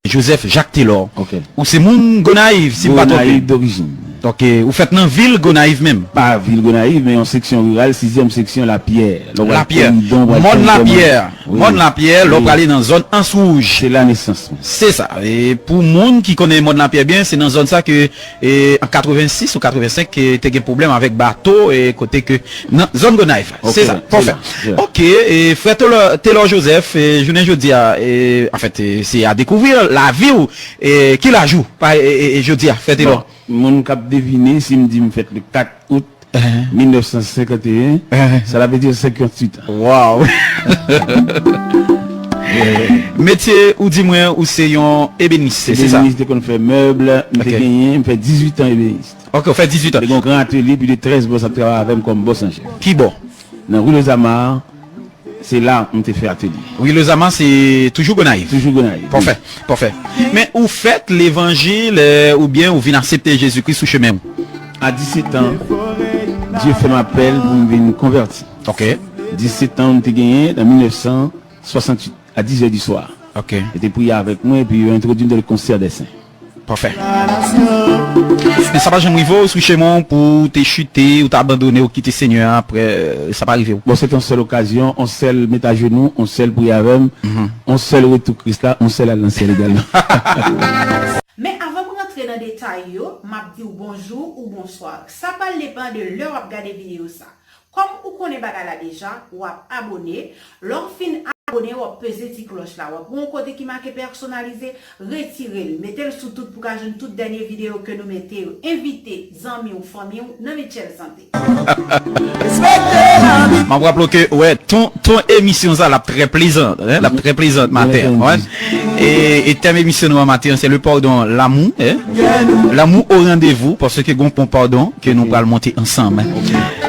Joseph Jacques Taylor. Ok. Ou c'est moun Gonaïve, si pas Gonaïve d'origine. Ok, vous faites dans ville Gonaïve même. Pas ville Gonaïve, mais en section rurale, 6e section La Pierre. La Pierre. Monde La Pierre. Monde La Pierre, l'on va aller dans zone Ansouge. C'est la naissance. C'est ça. Et pour monde qui connaît Monde La Pierre bien, c'est dans zone ça que en 86 ou 85 que t'as des problèmes avec bateau et côté que non, zone Gonaïve. Okay, c'est ça. Parfait. OK, et frère Taylor Joseph, je ne dis en fait c'est à découvrir la vie et qui la joue pas et je dis frère Taylor. Mon cap deviné si me dit me fait le 4 août 1951, ça veut dire 58 ans. Waouh. Métier ou dis-moi ou c'est un ébéniste, c'est ça. Ébéniste qu'on fait meuble, me fait gagner, me fait 18 ans ébéniste. OK, on fait 18 ans. J'ai un grand atelier puis de 13 boss à travailler avec comme boss en chef. Qui bon? Dans rue Les Amars, c'est là on te fait atelier. Oui, le Zaman c'est toujours Gonaïve. Toujours Gonaïve. Parfait, parfait. Mais où faites l'évangile ou bien vous venez accepter Jésus-Christ sous chemin? À 17 ans, Dieu fait m'appel pour me venir convertir. OK. 17 ans, on t'a gagné en 1968 à 10h du soir. OK. J'étais prié avec moi et puis il a introduit dans le concert des saints. Parfait. Mais ça va jamais arriver sous chemin pour te chuter ou t'abandonner ou quitter Seigneur après ça va arriver. Bon, c'est une seule occasion, on seul met à genoux, on seul prier avec, on seul retour Christ là, on seul à lancer également. Mais avant de rentrer dans les détails, je dis bonjour ou bonsoir. Ça va dépendre de l'heure à regarder vidéo ça. Comme vous connaissez là déjà, ou abonné, l'on fin abonné ou peser petit cloche là. Ou bon côté qui marque personnalisé, retirez-le, mettez-le sous tout pour que toute dernière vidéo que nous mettons. Invitez, amis ou famille ou dans Michel Santé. Je me rappelle que ouais, ton émission ça la très plaisante, hein, la très plaisante matin. Ouais. Et thème émission matin, c'est le pardon, l'amour, hein? L'amour au rendez-vous parce que gon pardon que nous allons monter ensemble.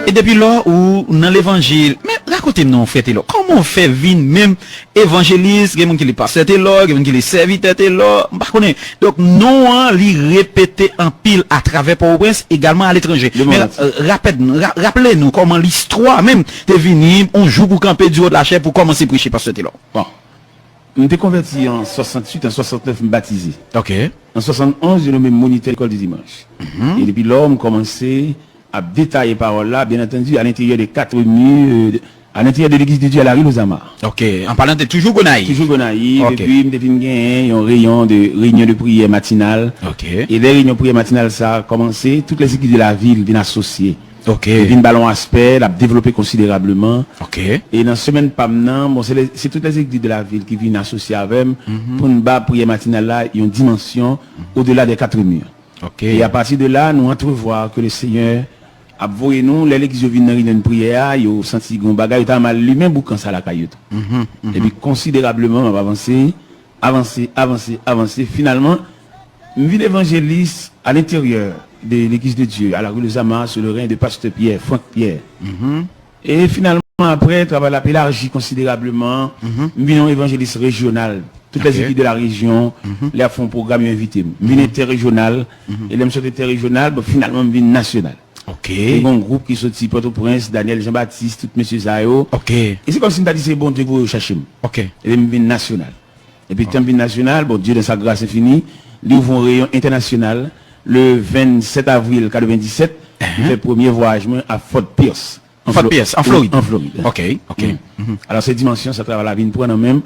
Et depuis là où dans l'évangile, mais racontez-nous frère Taylor, comment on fait vivre même évangéliste, quelqu'un qui est pasteur Taylor, quelqu'un qui est serviteur Taylor, pas connaît. Donc non li répéter en pile à travers Port-au-Prince également à l'étranger. Mais rappelez-nous comment l'histoire même t'es venu, on joue pour camper du haut de la chair pour commencer à prêcher pasteur Taylor. Bon. Je m'étais converti en 68, en 69, me baptisé. OK. En 71, je nommé moniteur l'école du dimanche. Et depuis là, on commençait à détailler paroles là, bien entendu, à l'intérieur des 4 murs, à l'intérieur de l'église de Dieu à la rue Los Amars. OK. En parlant de toujours Gonaïve. Toujours Gonaïve. Okay. Et puis, je me un réunion de prière matinale. OK. Et les réunions de prière matinale, ça a commencé. Toutes les églises de la ville viennent associer. OK. Une ballon aspect, l'a développé considérablement. OK. Et dans la semaine pas maintenant, bon, c'est toutes les églises de la ville qui viennent associer avec pour une bas prière matinale là, il y a une dimension au-delà des 4 murs. OK. Et à partir de là, nous entrevoir que le Seigneur a voyé nous, l'église vient dans une prière, il a senti gon bagay, il a mal lui-même boucan ça la cailloute. Et puis considérablement, on va avancer. Finalement, je vis l'évangéliste à l'intérieur de l'église de Dieu, à la rue Les Amars, sur le règne de pasteur Pierre, Franck Pierre. Et finalement, après, travail a élargi considérablement, nous sommes évangéliste régional. Toutes les équipes de la région, les font programme invité. Nous sommes interrégional, et les sommes interrégional, finalement, nous sommes national. OK. Et bon groupe qui sorti Port-au-Prince, Daniel Jean-Baptiste, tout monsieur Zayo. OK. Et c'est comme si nous dit c'est bon Dieu vous cherchez. OK. Et nous sommes national. Et puis, quand nous national, bon Dieu de sa grâce infinie, nous ouvrons un rayon international. Le 27 avril 1997, il fait le premier voyage à Fort Pierce. En Floride. En Floride. OK. OK. Alors, cette dimension, ça travaille la vie pour nous-mêmes.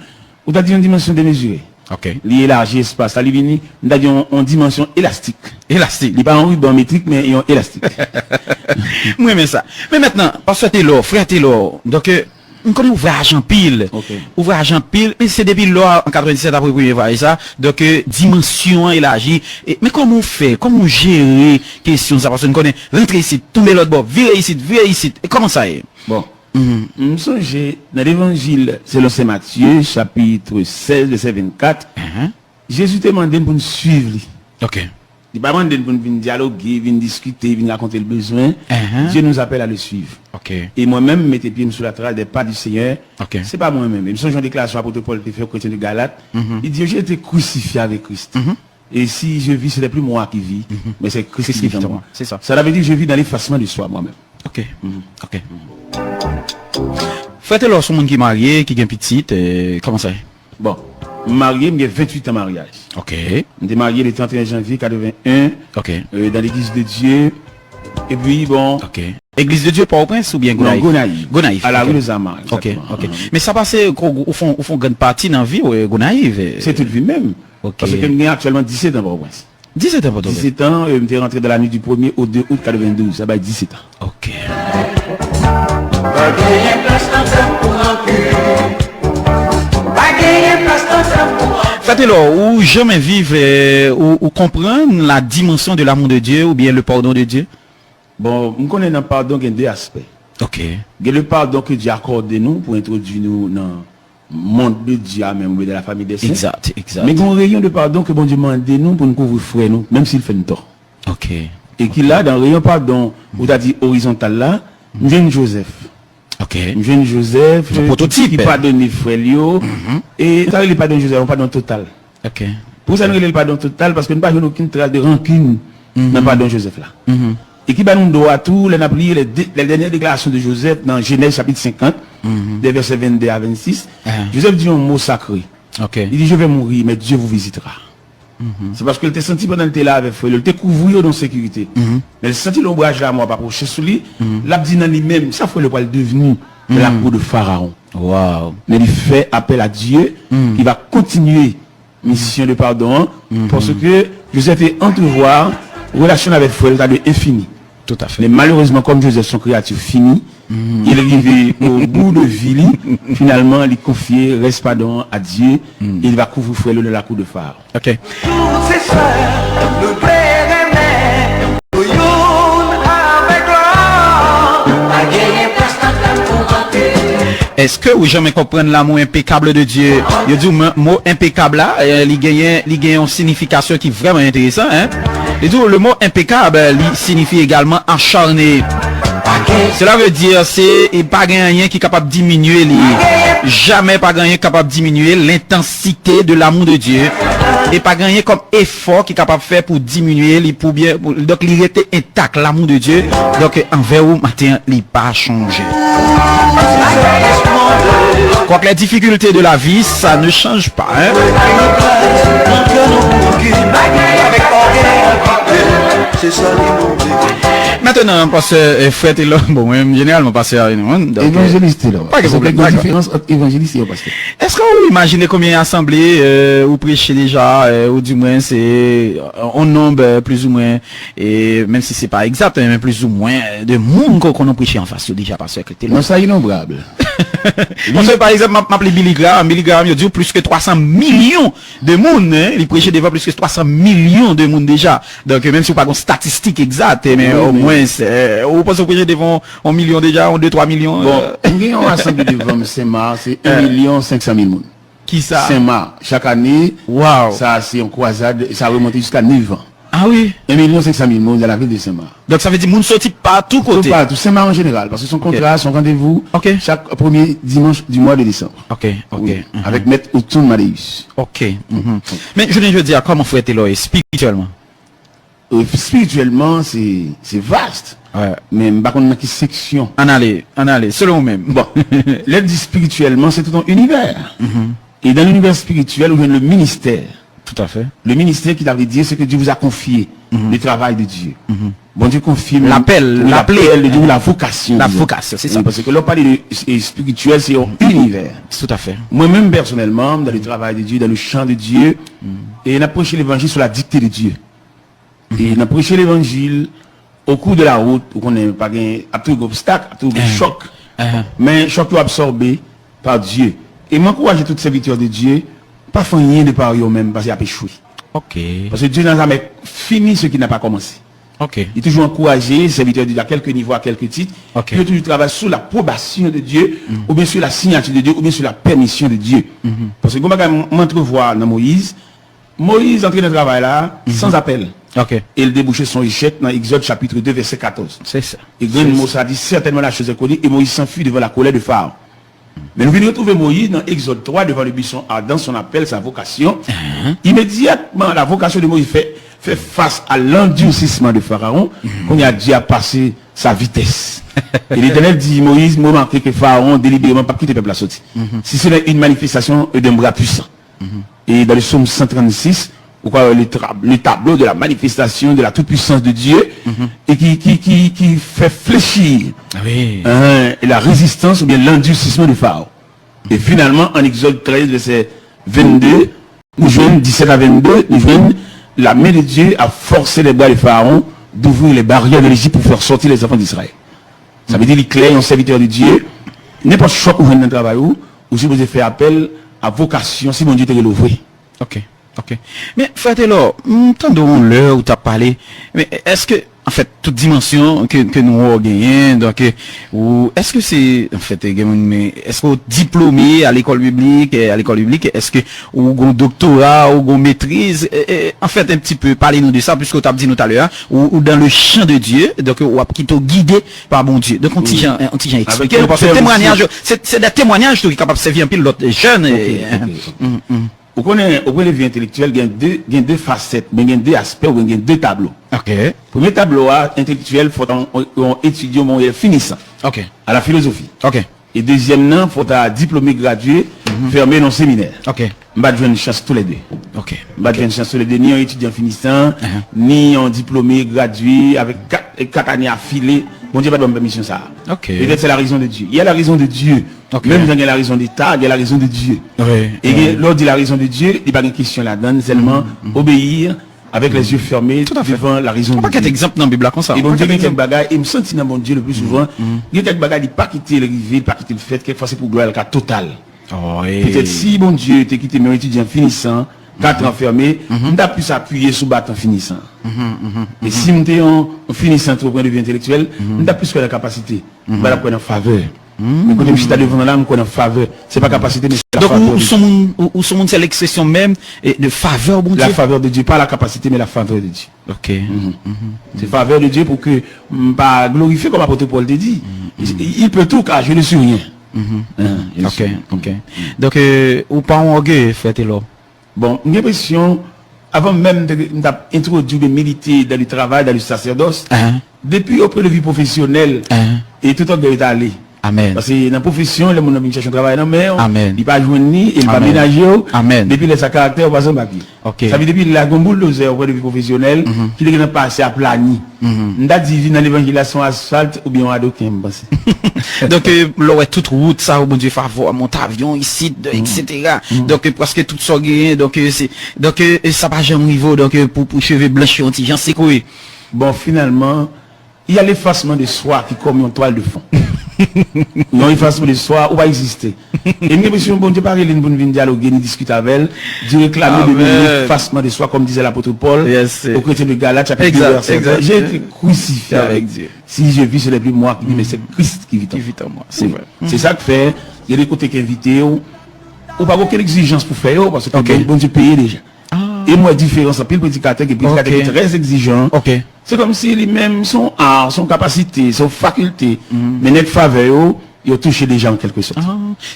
On a dit une dimension démesurée. OK. L'élargi espace, ça lui on a dit une dimension élastique. Élastique. Il n'est pas en ruban métrique, mais il est élastique. Oui, mais ça. Mais maintenant, parce que Taylor, frère Taylor, donc, on connaît ouvrage en pile. Okay. Ouvrage en pile, mais c'est depuis là, en 97 après premier voyage, ça. Donc, dimension élargie. Mais comment on fait? Comment on gère question ça? Parce qu'on connaît, rentrer ici, tomber l'autre bord, virer ici. Et comment ça est? Bon. Nous sommes dans l'évangile selon Saint Matthieu, chapitre 16, verset 24. Jésus te demandé pour nous suivre. OK. Il pas demandé pour nous dialoguer, venir discuter, venir raconter le besoin. Dieu nous appelle à le suivre. OK. Et moi-même, mettez pieds sur la trace des pas du Seigneur. OK. C'est pas moi-même. Il me semble une déclaration à l'apôtre Paul qui fait au chrétien de Galate. Il dit, j'ai été crucifié avec Christ. Et si je vis, ce n'est plus moi qui vis, mais c'est Christ qui vit en moi. C'est ça. Ça veut dire que je vis dans l'effacement du soi moi-même. OK. OK. Frère Taylor, son monde qui est marié, qui a une petite, comment ça est? Bon. marié, j'ai 28 ans de mariage. Ok. J'étais marié le 31 janvier 81. Ok. Dans l'église de Dieu. Et puis bon. Ok. Église de Dieu Port-au-Prince ou bien Gonaïf? Gonaïf. À la rue de Zama. Ok. Ok. Mais ça passe au fond grande partie dans la vie Gonaïf. C'est toute vie même. Ok. Parce que j'ai actuellement 17 ans Port-au-Prince. 17 ans Port-au-Prince. 17 ans, je suis rentré dans la nuit du 1er au 2 août 92. Ça va être 17 ans. Ok. Faites-le, ou jamais vivre ou comprendre la dimension de l'amour de Dieu ou bien le pardon de Dieu. Bon, je connais dans le pardon qu'il y a deux aspects. Ok. Il y a le pardon que Dieu accorde nous pour introduire nous dans le monde de Dieu, même de la famille des saints. Exact, exact. Mais il y a un rayon de pardon que bon Dieu demande nous pour nous couvrir frère nous, même s'il fait une tort. Ok. Et qu'il a dans le rayon pardon, où tu as dit horizontal là, nous jeune Joseph. Ok. Jeune Joseph, le prototype. Qui pardonne frère Lio. Et ça, il pardonne Joseph, on pardon total. Ok. Pour ça, nous le pardon total parce que nous n'avons aucune trace de rancune dans le pardon Joseph là. Et qui va nous donner tout, les dernières déclarations de Joseph dans Genèse chapitre 50, des versets 22 à 26. Joseph dit un mot sacré. Ok. Il dit, je vais mourir, mais Dieu vous visitera. C'est parce que il t'a senti pendant que là avec frère, il t'a couvert dans sécurité. Mais il senti l'ombrage là, moi, pas pour chez lui, l'a dit dans lui-même, ça fait le poil devenu la cour de Pharaon. Wow. Mais il fait appel à Dieu, qui va continuer mission de pardon, parce que Joseph est entrevoir, relation avec frère, t'as de infini. Tout à fait. Mais malheureusement, comme Joseph, son créature fini, il est arrivé au bout de vie, finalement, il confie, reste pardon à Dieu, et il va couvrir frère de la cour de Pharaon. Ok. Est-ce que vous jamais comprendre l'amour impeccable de Dieu? Il dit le mot impeccable là, il gagne une signification qui est vraiment intéressante. Hein? Il dit le mot impeccable, il signifie également acharné. Cela veut dire c'est pas rien qui est capable de diminuer, jamais pas rien capable de diminuer l'intensité de l'amour de Dieu et pas rien comme effort qui est capable de faire pour diminuer pour bien donc il était intact l'amour de Dieu donc envers vous matin il pas changé. Quoi que les difficultés de la vie ça ne change pas. Hein? Maintenant, parce que frère est là, bon, même généralement passé à une évangéliste là. Pas de problème. La différence entre évangéliste et pasteur. Est-ce que vous imaginez combien d'assemblées vous prêchez déjà, ou du moins c'est un nombre plus ou moins, et même si c'est pas exact, mais plus ou moins de monde qu'on a prêché en face déjà parce que non, ça innombrable. Parce que par exemple, m'appelle Billy Graham, il dit plus que 300 millions de monde, hein, il prêchait devant plus que 300 millions de monde déjà. Donc même si vous pas une statistique exacte, mais au moins vous pensez prêcher devant 1 million déjà, 2-3 millions. Bon, on a assemblé devant Saint-Marc, c'est 1 500 000 monde. Qui ça? Saint-Marc, chaque année. Wow. Ça c'est en croisade, ça remonte jusqu'à 9 ans. Ah oui. 1 500 000 monde dans la ville de Saint-Marc. Donc ça veut dire monde sorti partout côté. Partout, Saint-Marc en général, parce que son contrat, son rendez-vous, chaque premier dimanche du mois de décembre. Ok. Oui, avec Maître Otun Maléus. Ok. Mais je veux dire, comment faut être là spirituellement? Spirituellement, c'est vaste. Ouais. Mais par contre, dans quelle section? En aller, selon vous-même. Bon, l'aide dit spirituellement, c'est tout un univers. Et dans l'univers spirituel, où vient le ministère. Tout à fait. Le ministère qui t'avait dit, c'est que Dieu vous a confié le travail de Dieu. Bon Dieu confie l'appel de Dieu, la vocation. La vocation, c'est ça. Parce que l'on parle de spirituel, c'est un univers. Tout à fait. Moi-même, personnellement, dans le travail de Dieu, dans le chant de Dieu, et on a prêché l'évangile sur la dictée de Dieu. Et on a prêché l'évangile au cours de la route, où on n'a pas d'obstacle, de choc. Mais choc absorbé par Dieu. Et m'encourager toutes ces victoires de Dieu, pas faire rien de par eux-mêmes parce qu'il a échoué. Ok. Parce que Dieu n'a jamais fini ce qui n'a pas commencé. Ok. Il est toujours encouragé, serviteur de Dieu à quelques niveaux, à quelques titres. Ok. Il toujours travaille sous l'approbation de Dieu, ou bien sur la signature de Dieu, ou bien sur la permission de Dieu. Parce que comme on m'entrevoit dans Moïse entrait dans le travail là, sans appel. Ok. Et il débouchait son échec dans Exode chapitre 2, verset 14. C'est ça. Et grand mot ça dit certainement la chose est connue, et Moïse s'enfuit devant la colère de Pharaon. Mais nous venons retrouver Moïse dans Exode 3 devant le buisson ardent, son appel, sa vocation. Immédiatement, la vocation de Moïse fait face à l'endurcissement de Pharaon, qu'on a dit à passer sa vitesse. Et l'Éternel dit, Moïse, moi manqué que Pharaon délibérément pas quitter le peuple à sortir. Si c'est une manifestation d'un bras puissant. Et dans le psaume 136, on voit le tableau de la manifestation de la toute-puissance de Dieu et qui fait fléchir la résistance ou bien l'endurcissement du Pharaon. Et finalement, en Exode 13, verset 22, nous jouons 17 à 22, nous jouons la main de Dieu a forcé les bras du Pharaon d'ouvrir les barrières de l'Égypte pour faire sortir les enfants d'Israël. Ça veut dire qu'il est un serviteur de Dieu. N'importe quoi où vous venez travail ou si vous avez fait appel à vocation, si mon Dieu te l'ouvre. Ok. Mais frère Taylor, entendons l'heure où tu as parlé, mais est-ce que, en fait, toute dimension que nous avons gagné, donc, ou est-ce que c'est, en fait, est-ce que diplômé à l'école publique, est-ce que, ou un doctorat, ou une maîtrise, en fait, un petit peu, parlez-nous de ça, puisque tu as dit nous tout à l'heure, ou dans le champ de Dieu, donc, ou qui t'ont guidé par bon Dieu. Donc, on t'y expliqué, parce que témoignage, c'est des témoignages qui sont capables de servir un peu l'autre jeune. Vous connaissez la vie intellectuelle, il y a deux facettes, mais il y a deux aspects, il y a deux tableaux. Premier tableau intellectuel, il faut étudier au moment finissant. À la philosophie. Et deuxième, il faut un diplômé gradué, fermé dans le séminaire. Je vais une chance tous les deux. Je vais une chance tous les deux, ni un étudiant finissant, ni un diplômé gradué avec 4 années affilées. Bon Dieu va donner permission ça. Peut-être c'est la raison de Dieu. Il y a la raison de Dieu. Même quand il y a la raison d'État, il y a la raison de Dieu. Et lors de la raison de Dieu, il n'y a pas de question là-dedans, seulement obéir avec les yeux fermés devant la raison de Dieu. Il n'y a pas d'exemple dans la Bible comme ça. Et bon Dieu, il y a quelques bagages, et me sentis dans mon Dieu le plus souvent, il y a quelques bagages, il n'y a pas quitter le rivet, pas quitter le fait, quelquefois c'est pour gloire le cas total. Peut-être si bon Dieu t'a quitté mon étudiant finissant, 4 ans fermés, on a pu s'appuyer sur bâton finissant. Et si on est en finissant au point de vue intellectuel, on a plus que la capacité. On va la prendre en faveur. Mais quand je suis devant là, on a en faveur. C'est pas capacité, mais c'est la faveur. Donc, c'est l'expression même de faveur, bon Dieu. La faveur de Dieu, pas la capacité, mais la faveur de Dieu. C'est faveur de Dieu pour que, pas glorifier comme l'apôtre Paul te dit. Il peut tout car je ne suis rien. Donc, ou pas en orgueil, faites-le. Bon, j'ai l'impression, avant même d'introduire de militer dans le travail, dans le sacerdoce, depuis auprès de vie professionnelle, et tout le temps est allé. Amen. Parce que dans la profession, les gens qui cherchent un travail dans la mer, Amen. ils ne pas jouer ni, ils ne pas ménager. Amen. Depuis les caractère, on passe en papier. Ça veut dire depuis la gomboule de auprès de vie professionnelle, qui est passé à plani. On a dit dans l'évangélisation asphalte ou bien à d'autres, donc, l'aurait toute route, ça, au bon Dieu, favor, monter avion, ici, etc. Donc, parce que tout ça gagne, donc, ça va jamais au niveau, donc, pour cheveux blanchis, j'en sais quoi. Bon, finalement, il y a l'effacement de soi qui comme une toile de fond. Non, l'effacement de soi, où va exister. Et nous, monsieur, bon Dieu, par exemple, nous venons dialoguer, nous discuter avec elle, du réclamer de l'effacement de soi, comme disait l'apôtre Paul, au chrétien de Galates, chapitre 2, verset 20. J'ai été crucifié avec Dieu. Si je vis, ce n'est plus moi qui vis, mais c'est Christ qui vit en moi. C'est vrai. C'est ça que fait, il y a des côtés qui invitent, ou pas aucune exigence pour faire, parce que bon Dieu paye déjà. Et moi, différence, un pile prédicateur qui est très exigeant. C'est comme si lui-même, son art, son capacité, son faculté, mais notre faveur, il a touché les gens en quelque sorte.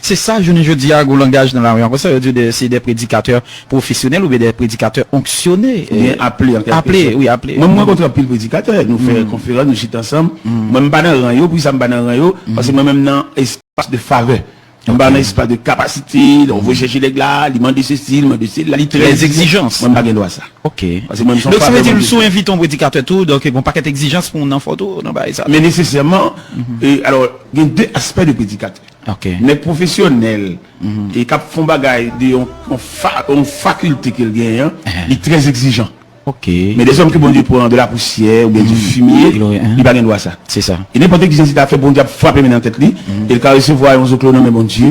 C'est ça, je dis à un langage dans la rue. Ça veut dire c'est des prédicateurs professionnels ou des prédicateurs onctionnés. Appelés en quelque sorte. Appelés. Moi, contre un pile prédicateur, nous faisons conférence, nous chitons ensemble. Moi, je ne suis pas dans le rang, puis ça me pas dans le rang, parce que moi-même, dans l'espace de faveur. On va dans l'espace de capacité, on veut chercher les glaces, demander ceci, demander ceci, les exigences. Moi, je ne pas ça. Donc, ça veut dire, nous invitons un prédicateur tout, donc, il n'y a pas d'exigence pour un photo, non, ça. Mais nécessairement, alors, il y a deux aspects de prédicateur. Les professionnels, et qui font bagaille, en faculté qu'ils gagnent, ils sont très exigeants. Mais des hommes qui bon Dieu prend de la poussière ou bien du fumier, ils pas droit ça. C'est ça. Et n'importe qui qui a fait bon Dieu frapper dans la tête lui, il va recevoir un autre nom mais bon Dieu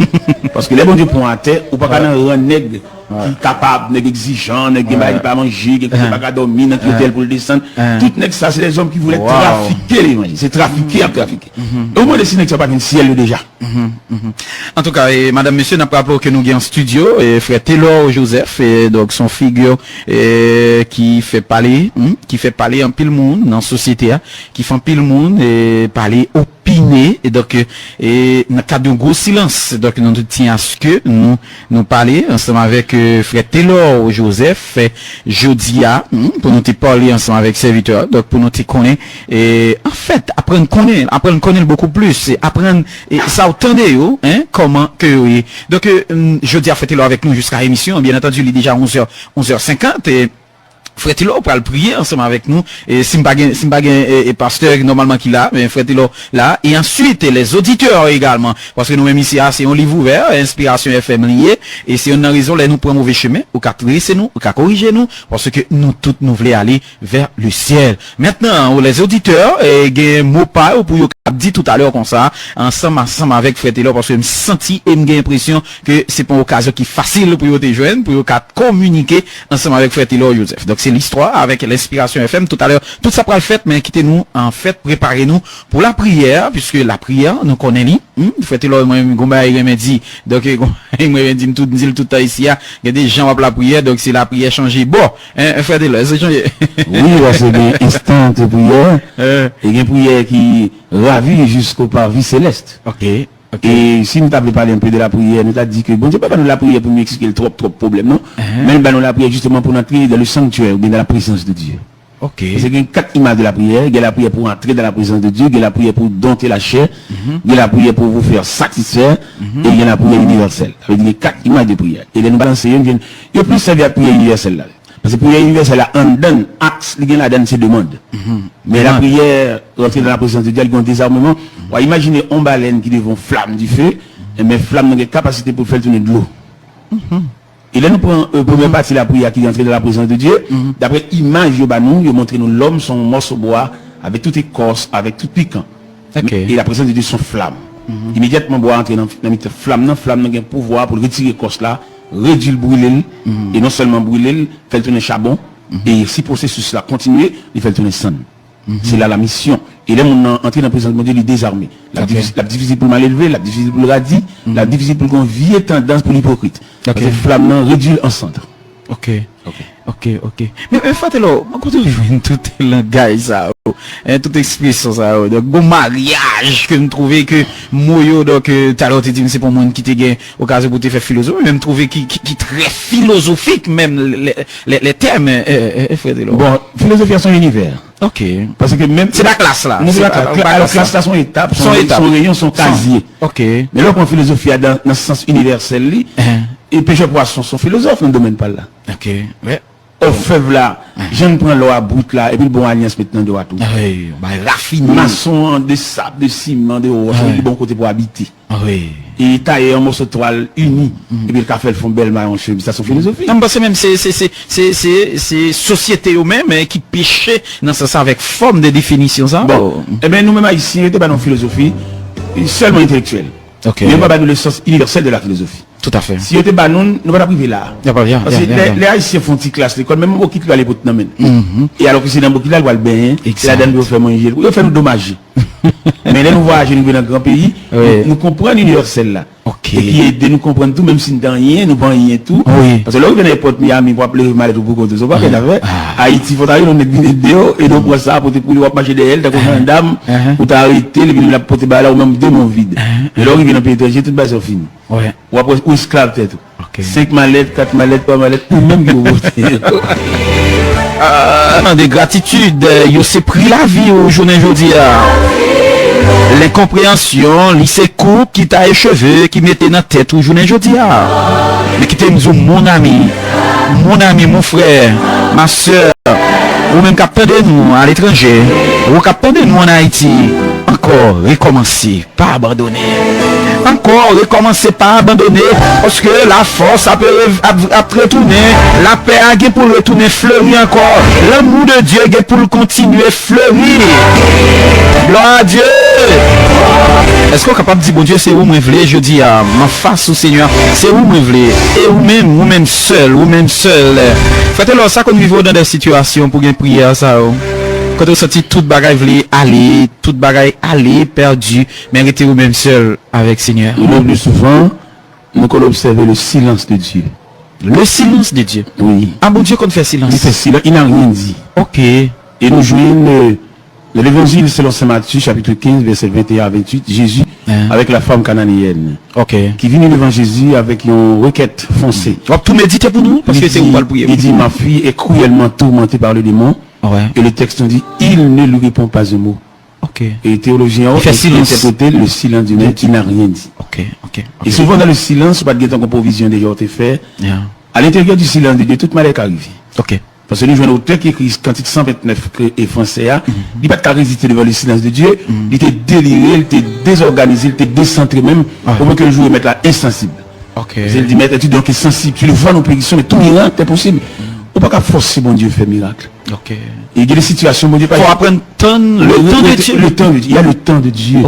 parce que les bon Dieu prend à terre ou pas quand un nègre qui est capable, nègre exigeant, nègre qui pas manger, qui pas dormir dans l'hôtel pour le descendre. Tout nègre ça c'est des hommes qui voulaient trafiquer les c'est trafiquer à trafiquer. Au moins les nègres ça pas un ciel déjà. En tout cas, madame, monsieur, n'a pas rappelé que nous avons en studio, et frère Taylor Joseph, et donc son figure qui fait parler en pile monde dans la société, qui fait pile monde et parler opinion terminé, et donc, et dans le cadre d'un gros silence, donc, nous tenons à ce que nous parler ensemble avec frère Taylor Joseph, Jodia, pour nous te parler ensemble avec serviteur, donc, pour nous te connaître, et, en fait, apprendre connaître beaucoup plus, et apprendre, et ça attendez, comment que, donc, Jodia fait Taylor avec nous jusqu'à l'émission, bien entendu, il est déjà 11h50, et, Frère Tilo pour le prier ensemble avec nous et Simbagen et pasteur normalement qui là mais Frère Tilo là et ensuite les auditeurs également parce que nous même ici c'est un livre ouvert Inspiration FM lié et si on a raison là nous prenons mauvais chemin ou qu'à tracer nous ou qu'à corriger nous parce que nous toutes nous voulons aller vers le ciel. Maintenant les auditeurs et gain mot pas pour dit tout à l'heure comme ça ensemble avec Frère Tilo parce que je me senti et j'ai l'impression que c'est pas une occasion qui est facile pour te joindre pour communiquer ensemble avec Frère Tilo Joseph. Donc c'est l'histoire avec l'Inspiration FM tout à l'heure. Tout ça pour le fait, mais quittez-nous en fait, préparez-nous pour la prière, puisque la prière, nous connaissons. Faites-le moi il me dit. Donc il me dit tout ici, il y a des gens pour la prière, donc c'est la prière changée. Bon, faites-le, c'est changé. Oui, c'est des instants de prière. Et une prière qui ravit jusqu'au parvis céleste. OK. Et si nous t'avons parlé un peu de la prière, nous t'avons dit que bon Dieu pas nous la prière pour m'expliquer trop problème, non? Mais nous la prière justement pour entrer dans le sanctuaire ou bien dans la présence de Dieu. OK. Parce qu'il y a 4 images de la prière. Il y a la prière pour entrer dans la présence de Dieu, il y a la prière pour dompter la chair, il y a la prière pour vous faire satisfaire, et il y a la prière universelle. Ça veut dire 4 images de prière. Et les nous balancer, il y a plus servi à la prière universelle là. Parce que la prière universelle là, on donne axe, il y a la donne ses demandes. Mais la prière, rentrer dans la présence de Dieu, il y a un désarmement. Imaginez un baleine qui devant flamme du feu, mais flamme n'a capacité pour faire tourner de l'eau. Et là, nous prenons première partie de la prière qui est entrée dans la présence de Dieu. D'après l'image, nous montre nous l'homme, son morceau de bois, avec toute écorce, avec tout piquant. Et la présence de Dieu, son flamme. Immédiatement, bois entrer dans la flamme, n'a un pouvoir pour retirer l'écorce là, réduire le brûler, et non seulement brûler, faire tourner charbon, et si le processus là continue, il fait tourner sang. C'est là la mission. Et là, on est entré dans la présence de Dieu, il est désarmé. La difficile pour mal élevé, la difficile pour le radis, la difficile pour qu'on vieille tendance pour l'hypocrite. Parce que flamme réduit en centre. OK. Mais faites-le, on continue tout le langage ça, toute expression ça, donc bon mariage que nous trouvons que moyo donc tout à l'heure tu dis c'est pour moi qui te gagne occasion pour te faire philosophie, même trouver qui très philosophique même les termes faites-le. Bon, philosophie à son univers. OK. Parce que même c'est la classe là. C'est la classe là son étape, son rayon, son casier. OK. Mais là qu'on philosophie dans le sens universel et pêcheur poisson sont philosophes dans le domaine pas là. OK. Ouais. Au fève là, je ne prends l'eau à bout là, et puis le bon alliance maintenant de tout. Oui, raffiné. Maçon, de sable, de ciment, de roche, du bon côté pour habiter. Oui. Et tailler un morceau de toile uni, et puis le café le font belle maille en chemise, ça c'est philosophie. Non, parce que même c'est société eux-mêmes qui pêchaient dans ça avec forme de définition ça. Bon. Eh bien, nous-mêmes ici, on n'était pas dans la philosophie, seulement intellectuelle. OK. Mais pas dans le sens universel de la philosophie. Tout à fait. Si on était pas nous ne pas privé là. Parce que les Haïtiens font une classe l'école, même au qui va aller pour te et alors que c'est dans beaucoup là, il va le bain, la donne pour faire manger, il fait nous dommager. Mais les nous voyager nous dans un grand pays, nous comprenons l'universel là. OK. Et qui aide nous comprendre tout, même si nous n'avons rien, nous n'avons rien tout. Parce que là, vous venez n'importe Miami pour appeler mal tout pour ça va Haïti, il faut aller, on est venu dehors, et donc pour ça, pour te pouvoir marcher derrière, t'as une dame, ou t'as arrêté, le venu la porter là, ou même deux mon vide. Et là, il vient dans le pays étranger, toute base est finie. Ouais. Ou après, ou esclave peut-être. 5 mallettes, 4 mallettes, 3 mallettes, ou même que vous de gratitude, il s'est pris la vie aujourd'hui. L'incompréhension, lycée coupe qui t'a échevé, qui mettait dans la tête aujourd'hui. Mais qui t'aime mon ami, mon frère, ma soeur, ou même capteur de nous à l'étranger, ou capteur de nous en Haïti. Encore recommencer, pas abandonner. Encore recommencer, pas abandonner, parce que la force a retourner, la paix a pour retourner fleurir encore, l'amour de Dieu a pour continuer fleurir. Gloire à Dieu. Est-ce qu'on est capable de dire, bon Dieu, c'est où moi voulais, je dis à ma face au Seigneur, c'est où moi voulais, et ou même seul. Faites-le ça quand nous vivons dans des situations pour une prière, ça. Quand vous sentez toute bagaille aller, perdu, mais restez vous-même seul avec Seigneur. Le plus souvent, nous allons observer le silence de Dieu. Le silence de Dieu? Oui. Ah bon Dieu qu'on fait silence? Il fait silence, il n'a rien dit. OK. Et nous jouons Dans l'évangile selon saint Matthieu, chapitre 15, verset 21 à 28, Jésus, avec la femme cananéenne, qui vient devant Jésus avec une requête foncée. Tu vas tout méditer pour nous, parce que c'est où va le prier. Il dit, ma fille est cruellement tourmentée par le démon. Et le texte dit, il ne lui répond pas un mot. Et les théologiens ont interprété le silence du maître qui n'a rien dit. Et souvent dans le silence, pas de guetter en provision déjà été fait. À l'intérieur du silence de Dieu, toute malheur arrive. Parce que nous jouons un auteur qui écrit Cantique 129 et français, il n'a pas de résister devant le silence de Dieu, il était déliré, il était désorganisé, il était décentré même, au point que le jour il met là insensible. Il dit, maître, tu donc sensible, tu le vois dans prédiction, mais tout miracle, c'est possible. On ne peut pas forcer mon Dieu faire miracle. Et il y a des situations, mon Dieu, il faut apprendre le temps de Dieu. Le temps de Dieu. Il y a le temps de Dieu.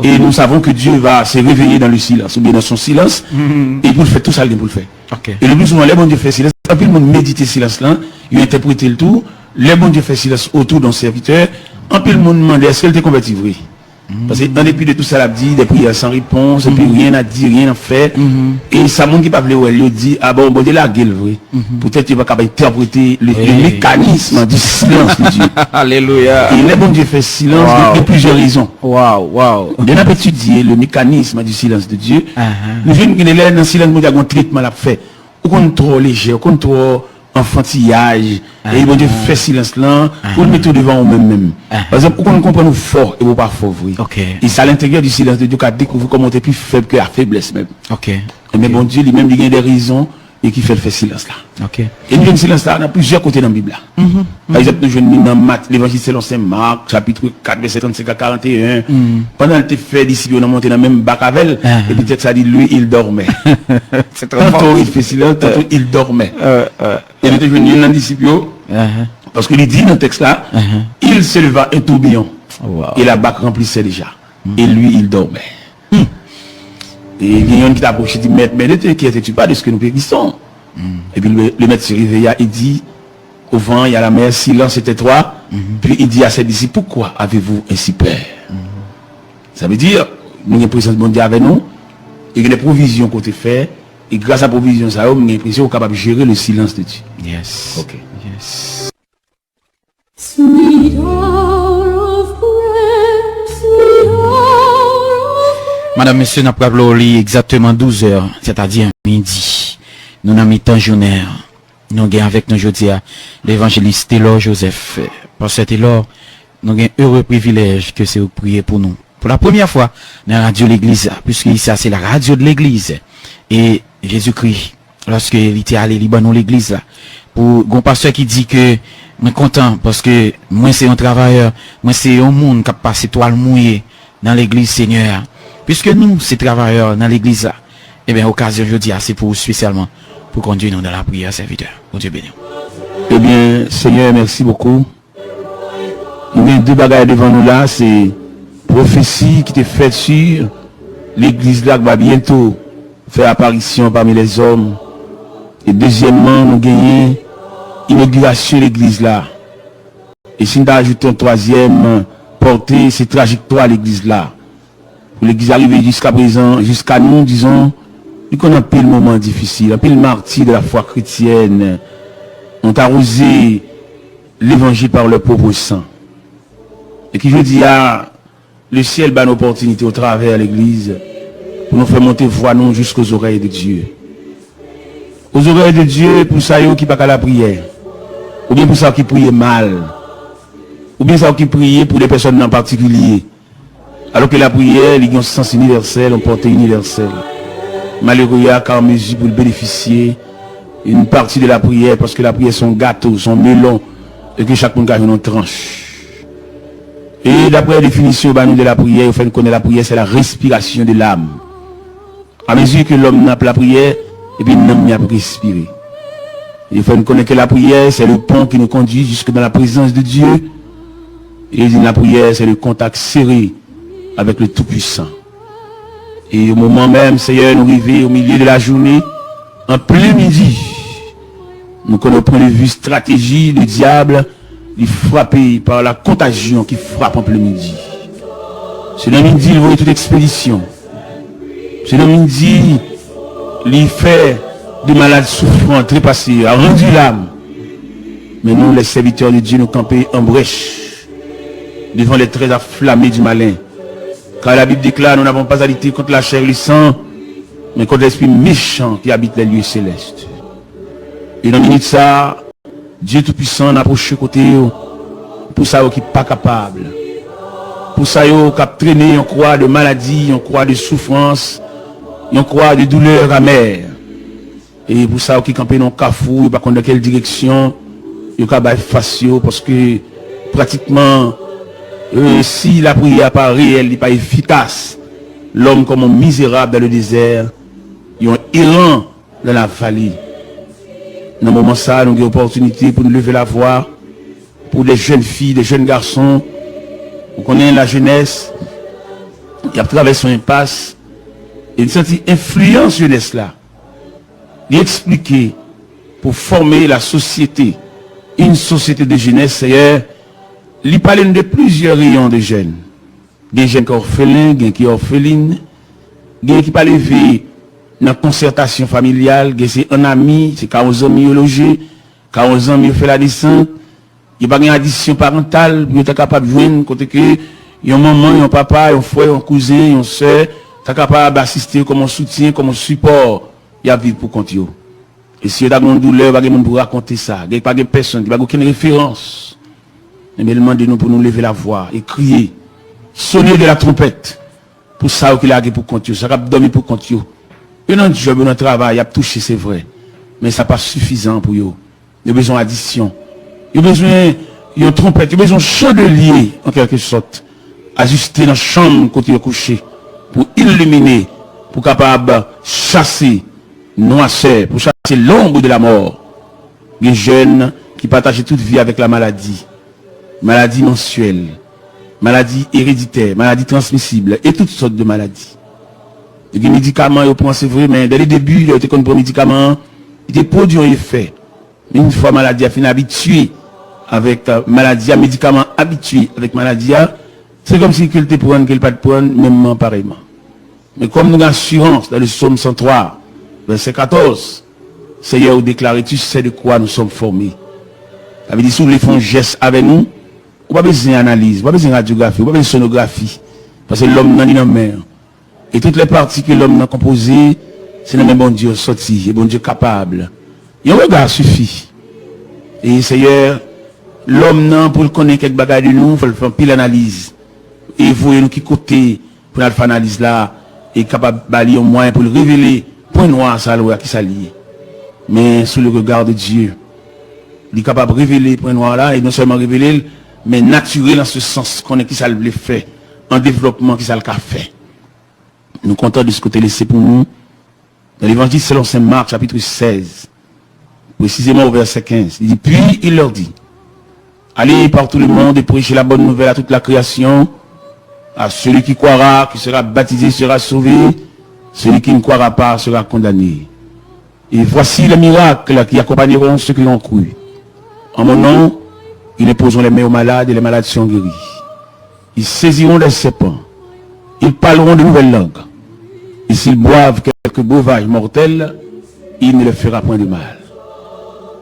Et nous savons que Dieu va se réveiller dans le silence, ou bien dans son silence, et pour le faire tout ça, il pour le faire. Et le plus souvent, les bons Dieu fait silence. Après, le monde médite silence là, il a interprété le tout, les bons Dieu fait silence autour d'un serviteur, en plus le monde demande est-ce qu'elle était convertie vrai. Parce que en dépit de tout ça, elle dit des prières sans réponse, et puis rien à dire, rien à faire. Et ça, monde qui parle, il dit, ah bon, Dieu la gueule, vrai. Peut-être qu'il va interpréter le mécanisme du silence de Dieu. Alléluia. Et les bons Dieu fait silence de plusieurs raisons. Wow. On a étudié le mécanisme du silence de Dieu. Nous venons qui est dans le silence, nous avons un traitement à faire. Au contrôle léger, au contrôle enfantillage, et bon Dieu fait silence là, pour le mettre devant nous-mêmes. Par exemple, on comprend nous fort et pas fort, oui. Et c'est à l'intérieur du silence de Dieu qu'on découvre comment on est plus faible que la faiblesse même. Mais bon Dieu lui-même, il y a des raisons et qui fait le silence là. Et nous, le silence là, on a plusieurs côtés dans la Bible là. Par exemple, nous jouons dans Matthieu, l'évangile selon saint Marc, chapitre 4, verset 35 à 41. Pendant qu'il fait disciples, on a monté dans le même bac avec elle, et peut-être ça dit, lui, il dormait. C'est très fort. Tantôt il fait silence, tantôt il dormait. Et nous jouons dans les disciples, parce qu'il dit dans le texte là, il se leva un tourbillon. Et la bac remplissait déjà. Et lui, il dormait. Et il y a un qui t'a approché, il dit, maître, mais ne t'inquiète-tu pas de ce que nous périssons. Et puis le maître se réveilla, il dit, au vent, il y a la mer, silence et toi. Puis il dit à ses disciples, pourquoi avez-vous ainsi peur? Ça veut dire, nous avons une présence de Dieu avec nous, et que les provisions qu'on te fait, et grâce à la provision, ça, nous avons l'impression qu'on est capable de gérer le silence de Dieu. Yes. Yes. Sweet hour of prayer, sweet hour of Madame, monsieur, n'a pas parlé exactement 12 heures, c'est-à-dire midi. Nous n'avons mis temps journée. Nous avons avec nous aujourd'hui l'évangéliste Taylor Joseph. Parce que Taylor, nous avons un heureux privilège que c'est de prier pour nous. Pour la première fois, dans la radio de l'église, puisque ici, c'est la radio de l'église. Et Jésus-Christ, lorsque il était allé dans l'église, là, pour un pasteur qui dit que, je suis content parce que moi, c'est un travailleur, moi, c'est un monde qui a passé toile mouillée dans l'église Seigneur. Puisque nous, ces travailleurs dans l'église là, eh bien, occasion aujourd'hui, c'est pour spécialement pour conduire nous dans la prière serviteur. Bon Dieu béni. Eh bien, Seigneur, merci beaucoup. Il y a deux bagages devant nous là, c'est prophétie qui était faite sur l'église là qui va bientôt faire apparition parmi les hommes. Et deuxièmement, nous gagnons inauguration de l'église là. Et si nous ajoutons un troisième, porter ces trajectoires à l'église là. Pour l'église arrivée jusqu'à présent, jusqu'à nous, disons, nous connaissons un peu le moment difficile, un peu le martyr de la foi chrétienne. On a arrosé l'évangile par leur propre sang. Et qui je dis, le ciel bat une opportunité au travers de l'église pour nous faire monter voix nous jusqu'aux oreilles de Dieu. Aux oreilles de Dieu pour ça qui pas qu'à la prière. Ou bien pour ça qui prie mal. Ou bien ça qui prie pour des personnes en particulier. Alors que la prière, il y a un sens universel, une portée universelle. Malheureux, il y a qu'à mesure pour bénéficier une partie de la prière, parce que la prière, son gâteau, son melon, et que chaque monde a une tranche. Et d'après la définition de la prière, il faut connaître la prière, c'est la respiration de l'âme. À mesure que l'homme n'a pas la prière, et puis l'homme n'a pas respiré. Il faut connaître que la prière, c'est le pont qui nous conduit jusque dans la présence de Dieu. Et la prière, c'est le contact serré avec le Tout-Puissant. Et au moment même, Seigneur, nous arrivons au milieu de la journée, en plein midi, nous connaissons au point de vue stratégie, le diable, il frappé par la contagion qui frappe en plein midi. C'est le midi, il voit toute expédition. C'est le midi, il fait des malades souffrants, trépassés, a rendu l'âme. Mais nous, les serviteurs de Dieu, nous camper en brèche. devant les traits afflammés du malin. Car la Bible déclare, nous n'avons pas à lutter contre la chair et le sang, mais contre l'esprit méchant qui habite les lieux célestes. Et dans minute ça, Dieu Tout-Puissant n'a approché côté pour ça qui n'est pas capable. Pour ça qui a traîné, on croit de maladie, on croit de souffrance, on croit de douleur amère. Et pour ça qui campé dans le cafou, pas dans quelle direction, il y a face parce que pratiquement si la prière n'est pas réelle, n'est pas efficace, l'homme comme un misérable dans le désert, il y a un errant dans la vallée. Dans ce moment ça, nous avons une opportunité pour nous lever la voix, pour des jeunes filles, des jeunes garçons. On connaît la jeunesse, il y a traversé une impasse, et une certaine influence jeunesse là. Il expliquer pour former la société, une société de jeunesse, c'est il parle de plusieurs rayons de jeunes. Des jeunes qui sont orphelins, des qui sont orphelines, des qui parlent dans la concertation familiale, c'est un ami, c'est quand on amis logé, quand on amis fait la descente, il n'y a pas d'addition parentale, vous êtes capable de joindre, côté que, il y a un maman, il y a un papa, il y a un frère, un cousin, il y a une soeur, tu es capable d'assister comme un soutien, comme un support, il y a vivre pour compter. Et si il y a une douleur, il n'y a pas de monde pour raconter ça, il n'y a pas de personne, il n'y a aucune référence. Mais demandez-nous pour nous lever la voix et crier, sonner de la trompette, pour ça qu'il a pour compter, ça va dormir pour compter. Il y a un job, un travail, il y a touché, c'est vrai, mais ça n'est pas suffisant pour eux. Il y a besoin d'addition. Il y a besoin de trompette, il y a besoin de chandelier, en quelque sorte, ajuster dans la chambre quand il est couché, pour illuminer, pour capable chasser noirceur, pour chasser l'ombre de la mort. Les jeunes qui partagent toute vie avec la maladie, maladie mensuelle, maladie héréditaire, maladie transmissible et toutes sortes de maladies. Les médicaments, ils prennent, c'est vrai, mais dès le début, ils étaient contre les médicaments, ils étaient produits en effet. Mais une fois maladie a fini habitué avec maladie, médicament habitué avec maladie, c'est comme si qu'elle te prenne, qu'elle pas te prenne, même pareillement. Mais comme nous avons assurance dans le psaume 103, verset 14, Seigneur, déclaré, tu sais de quoi nous sommes formés. Ça veut dire, si vous voulez faire un geste avec nous, on n'a pas besoin d'analyse, on n'a pas besoin de radiographie, on n'a pas besoin de sonographie. Parce que l'homme n'a ni la mer. Et toutes les parties que l'homme a composées, c'est le même bon Dieu sorti, et bon Dieu capable. Et un regard suffit. Et Seigneur, l'homme n'a pour le connaître quelques bagages de nous, il faut faire pile analyse. Et vous, nous qui côté pour faire l'analyse là, et capable de balayer au moins pour le révéler, point noir, ça, qui s'allie. Mais sous le regard de Dieu, il est capable de révéler point noir là, et non seulement révéler, mais naturel dans ce sens qu'on est qui ça le fait, en développement qui ça le fait. Nous comptons de ce côté laissé pour nous. Dans l'évangile selon Saint Marc, chapitre 16, précisément au verset 15, il dit, puis il leur dit, allez par tout le monde et prêchez la bonne nouvelle à toute la création. À celui qui croira, qui sera baptisé, sera sauvé. Celui qui ne croira pas sera condamné. Et voici les miracles qui accompagneront ceux qui l'ont cru. En mon nom, ils imposeront les mains aux malades et les malades seront guéris. Ils saisiront des serpents. Ils parleront de nouvelles langues. Et s'ils boivent quelques breuvages mortels, il ne leur fera point de mal.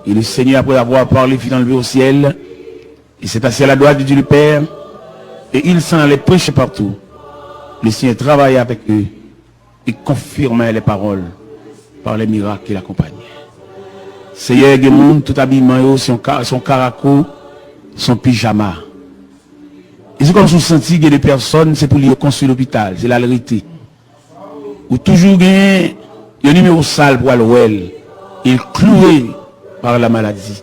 Et le Seigneur, après avoir parlé, fit enlever au ciel. Et s'est assis à la droite de Dieu le Père. Et il s'en allait prêcher partout. Le Seigneur travaillait avec eux et confirmait les paroles par les miracles qui l'accompagnaient. Seigneur, il y a monde, tout habillement, son caraco, son pyjama. Et c'est comme si on sentit que des personnes, c'est pour lui construire l'hôpital, c'est la vérité. Ou toujours il y a un numéro sale pour aller, il est cloué par la maladie.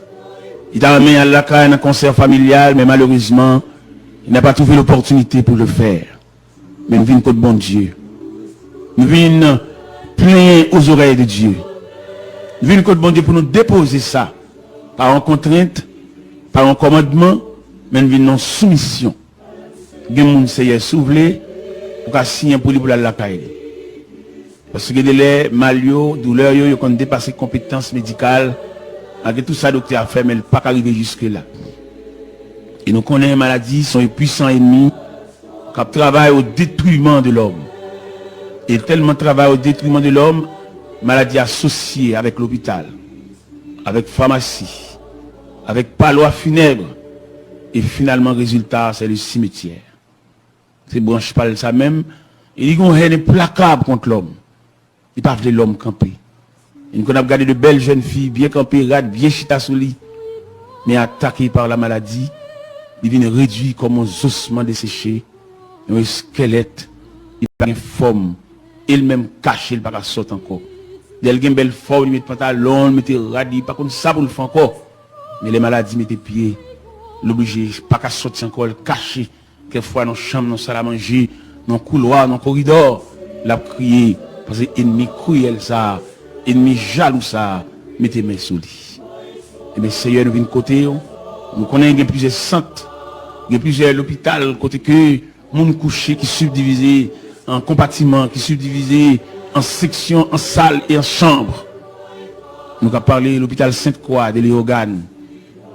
Il a amené à la carrière un concert familial, mais malheureusement, il n'a pas trouvé l'opportunité pour le faire. Mais nous venons contre bon Dieu. Nous venons plein aux oreilles de Dieu. Nous venons contre bon Dieu pour nous déposer ça. Par une contrainte, par un commandement, mais nous venons en soumission. Nous avons essayé de s'ouvrir pour signer pour lui pour la caille. Parce que les malio, douleurs, ils ont dépassé les compétences médicales. Avec tout ça, docteur a fait, mais il n'a pas arrivé jusque-là. Et nous connaissons les maladies, sont les puissants ennemis qui travaillent au détruisement de l'homme. Et tellement travaillent au détruisement de l'homme, maladie associée avec l'hôpital, avec pharmacie, avec palois funèbres, Et finalement, résultat, c'est le cimetière. Ces branches parlent ça même. Il y a une haine implacable contre l'homme. Il parle de l'homme campé. Il a regardé de belles jeunes filles, bien campées, bien chita sous lit, mais attaquées par la maladie. Il vient réduit comme un ossement desséché, un squelette, il n'a pas une forme, il-même caché, il n'a pas sortir encore. Il a une belle forme, il met pantalon, il met radis, pas comme ça pour le faire encore. Mais les maladies mettent pieds, l'obligé, pas qu'à sortir encore, caché, quelquefois dans la chambre, dans la salle à manger, dans le couloir, dans le corridor, il a crié, parce que l'ennemi cruel ça, ennemi jaloux ça, mettez mes sous lui. Et bien, Seigneur, nous venons de côté, nous connaissons plusieurs centres, il y a plusieurs hôpitaux, côté que, monde couché qui subdivisé en compartiments, qui subdivisé en sections, en salles et en chambres. Nous avons parlé de l'hôpital Sainte-Croix, de Léogane,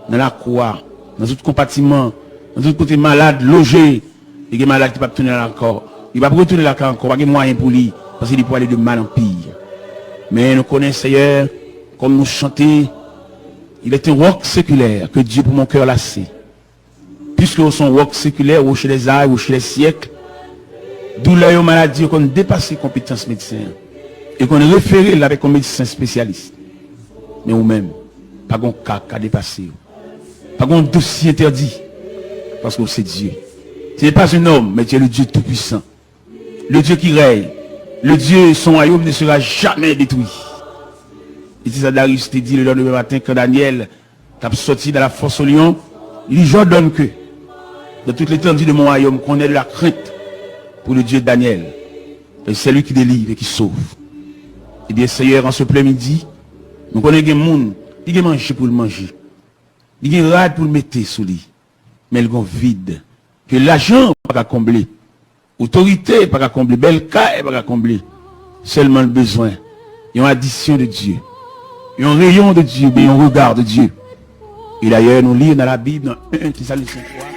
dans la Croix, dans tout compartiment, dans tout côté malade, logé, et des malades qui ne peuvent pas retourner là encore. Il ne va pas retourner là encore, pas de moyens pour lui, parce qu'il peut aller de mal en pire. Mais nous connaissons, Seigneur, comme nous chantons, il est un roc séculaire que Dieu pour mon cœur lassé. Puisque son roc séculaire, ou chez les âges, ou chez les siècles, douleur et maladie, qu'on dépasse les compétences médecines, et qu'on réfère avec un médecin spécialiste. Mais vous-même, pas de cas à dépasser, pas de dossier interdit, parce que c'est Dieu. Ce n'est pas un homme, mais Dieu est le Dieu tout-puissant, le Dieu qui règne, le Dieu, son royaume ne sera jamais détruit. Et c'est ça Darius te dit le lendemain matin quand Daniel t'a sorti de la force au lion, il dit j'ordonne que dans toute l'étendue de mon royaume qu'on ait de la crainte pour le Dieu de Daniel. Et c'est lui qui délivre et qui sauve. Et bien Seigneur, en ce plein midi, nous connaissons des gens qui ont mangé pour le manger. Ils ont rade pour le mettre sous lit. Mais ils ont vide. Que l'argent n'est pas à combler. Autorité n'est pas à combler. Bel cas n'est pas à combler. Seulement le besoin. Il y a une addition de Dieu. Il y a un rayon de Dieu, mais un regard de Dieu. Et d'ailleurs, nous lisons dans la Bible, dans 1 Thessaloniciens 3.